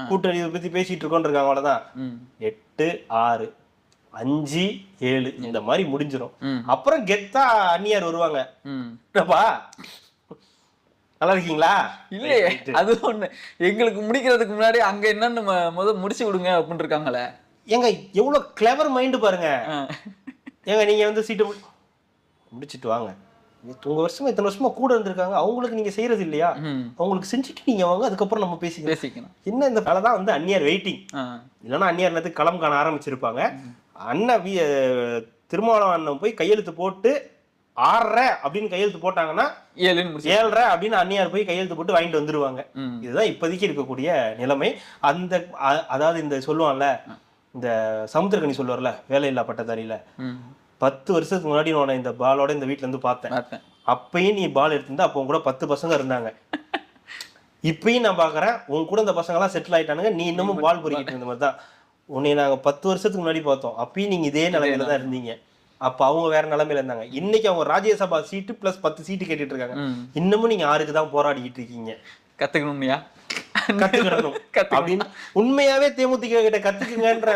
கூட்டணி பத்தி பேசிட்டு இருக்கோம் இருக்காங்க, அவ்வளவுதான். 8, 6, 5, 7 இந்த மாதிரி முடிஞ்சிடும். அப்புறம் கெத்தா அந்நியார் வருவாங்க. நல்லா இருக்கீங்களா? இல்லையே, அது ஒண்ணு. எங்களுக்கு முடிக்கிறதுக்கு முன்னாடி அங்க என்னன்னு முதல் முடிச்சு விடுங்க அப்படின்னு இருக்காங்களே. ஏங்க எவ்வளவு கிளவர் மைண்ட் பாருங்க. ஏங்க நீங்க வந்து சீட்டு முடிச்சிட்டு வாங்க, உங்க வருஷமா இத்தனை வருஷமா கூட இருந்திருக்காங்க, அவங்களுக்கு நீங்க செய்யறது இல்லையா? அவங்களுக்கு செஞ்சுட்டு நீங்க வாங்க, அதுக்கப்புறம் நம்ம பேசிக்கணும். என்ன இந்த வேலைதான் வந்து அந்நியார் வெயிட்டிங். இல்லைன்னா அந்நியார் நேரத்துக்கு களம் காண ஆரம்பிச்சிருப்பாங்க. அண்ணன் திருமாவளவன் அண்ணன் போய் கையெழுத்து போட்டு 6:30 அப்படின்னு கையெழுத்து போட்டாங்கன்னா 7:30 அப்படின்னு அந்நியார் போய் கையெழுத்து போட்டு வாங்கிட்டு வந்துருவாங்க. இதுதான் இப்போதைக்கு இருக்கக்கூடிய நிலைமை. அந்த அதாவது இந்த சொல்லுவான்ல, இந்த சமுத்திரக்கனி சொல்லுவார்ல, வேலையில்லா பட்டதாரியில, 10 வருஷத்துக்கு முன்னாடி நான் இந்த பாலோட இந்த வீட்டுல இருந்து பார்த்தேன். அப்பயும் நீ பால் எடுத்திருந்தா அப்போ உங்க கூட 10 பசங்க இருந்தாங்க. இப்பயும் நான் பாக்குறேன் உன் கூட இந்த பசங்க எல்லாம் செட்டில் ஆயிட்டானுங்க, நீ இன்னமும் பால் பொறிக்கிட்டு இருந்த மாதிரி தான். உன்னை நாங்க 10 வருஷத்துக்கு முன்னாடி பார்த்தோம், அப்பயும் நீங்க இதே நிலைமையில தான் இருந்தீங்க. அப்ப அவங்க வேற நிலைமையில இருந்தாங்க. இன்னைக்கு அவங்க ராஜ்யசபா சீட்டு பிளஸ் 10 சீட்டு கேட்டுட்டு இருக்காங்க. இன்னமும் நீங்க 6க்கு தான் போராடிக்கிட்டு இருக்கீங்க. கத்துக்கணும்யா, கத்துக்கணும் அப்படின்னு உண்மையாவே தேமுதிக கிட்ட கத்துக்குங்கன்ற